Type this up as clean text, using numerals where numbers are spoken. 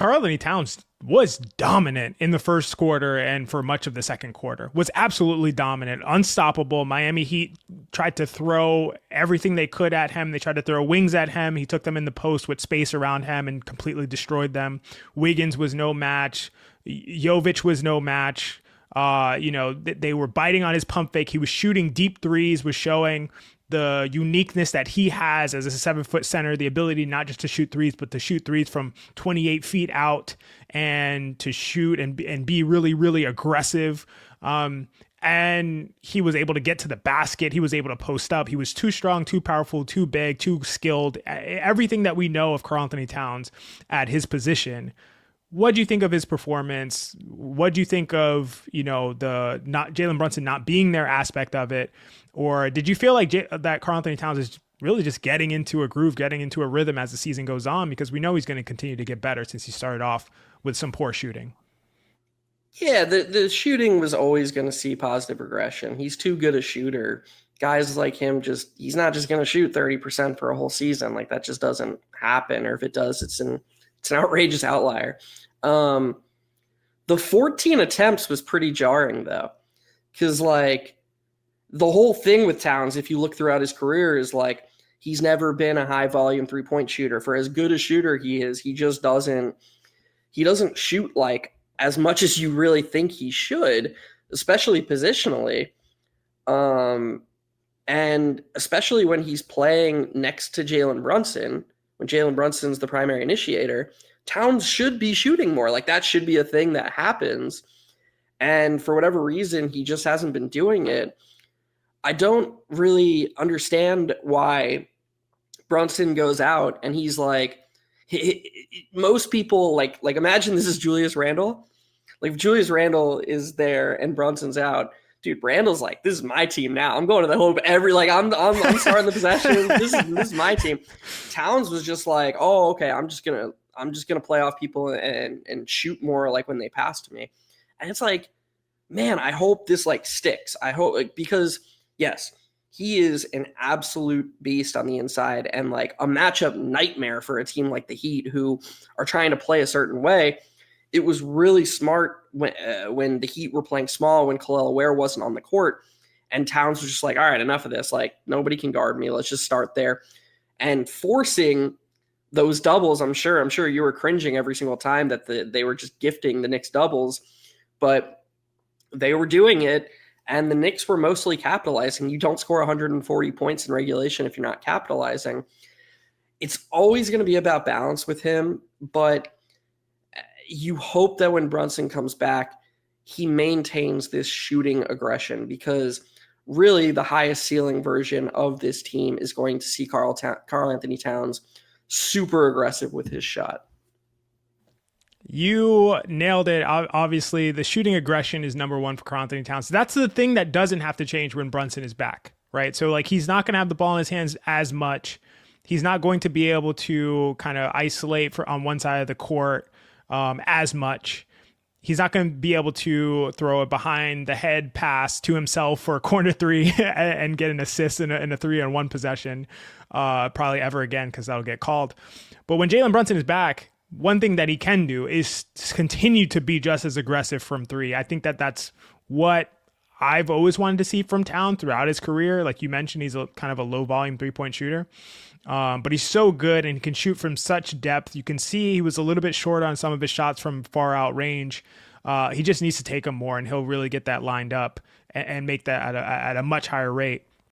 Karl-Anthony Towns was dominant in the first quarter and for much of the second quarter, was absolutely dominant, unstoppable. Miami Heat tried to throw everything they could at him. They tried to throw wings at him. He took them in the post with space around him and completely destroyed them. Wiggins was no match. Jovic was no match. They were biting on his pump fake. He was shooting deep threes, was showing the uniqueness that he has as a 7-foot center, the ability not just to shoot threes, but to shoot threes from 28 feet out and to shoot and be really, really aggressive. And he was able to get to the basket. He was able to post up. He was too strong, too powerful, too big, too skilled. Everything that we know of Karl-Anthony Towns at his position. What do you think of his performance? What do you think of, the not Jalen Brunson not being there aspect of it? Or did you feel like that Karl-Anthony Towns is really just getting into a groove, getting into a rhythm as the season goes on? Because we know he's going to continue to get better since he started off with some poor shooting. Yeah, the shooting was always going to see positive regression. He's too good a shooter. Guys like him he's not just going to shoot 30% for a whole season. Like that just doesn't happen. Or if it does, it's an outrageous outlier. The 14 attempts was pretty jarring though. Cause like the whole thing with Towns, if you look throughout his career, is like, he's never been a high volume 3-point shooter. For as good a shooter he is, he doesn't shoot like as much as you really think he should, especially positionally. And especially when he's playing next to Jalen Brunson, when Jalen Brunson's the primary initiator, Towns should be shooting more. Like that should be a thing that happens. And for whatever reason, he just hasn't been doing it. I don't really understand why Brunson goes out and he's like, most people like imagine this is Julius Randle. Like if Julius Randle is there and Brunson's out, dude, Randle's like, this is my team now. I'm going to the hoop I'm starting the possession. This is my team. Towns was just like, oh, okay, I'm just gonna play off people and shoot more like when they pass to me. And it's like, man, I hope this like sticks. I hope because yes, he is an absolute beast on the inside and like a matchup nightmare for a team like the Heat who are trying to play a certain way. It was really smart when the Heat were playing small, when Kel'el Ware wasn't on the court, and Towns was just like, all right, enough of this. Like nobody can guard me. Let's just start there. And forcing those doubles, I'm sure you were cringing every single time that they were just gifting the Knicks doubles, but they were doing it. And the Knicks were mostly capitalizing. You don't score 140 points in regulation if you're not capitalizing. It's always going to be about balance with him, but you hope that when Brunson comes back, he maintains this shooting aggression, because really the highest ceiling version of this team is going to see Karl-Anthony Towns super aggressive with his shot. You nailed it. Obviously, the shooting aggression is number one for Karl-Anthony Towns. That's the thing that doesn't have to change when Brunson is back, right? So like he's not going to have the ball in his hands as much. He's not going to be able to kind of isolate on one side of the court as much. He's not going to be able to throw a behind the head pass to himself for a corner three and get an assist in a 3-on-1 possession probably ever again, because that'll get called. But when Jalen Brunson is back, one thing that he can do is continue to be just as aggressive from three. I think that's what I've always wanted to see from Towns throughout his career. Like you mentioned, he's kind of a low volume 3-point shooter. But he's so good and he can shoot from such depth. You can see he was a little bit short on some of his shots from far out range. He just needs to take them more, and he'll really get that lined up and make that at a much higher rate.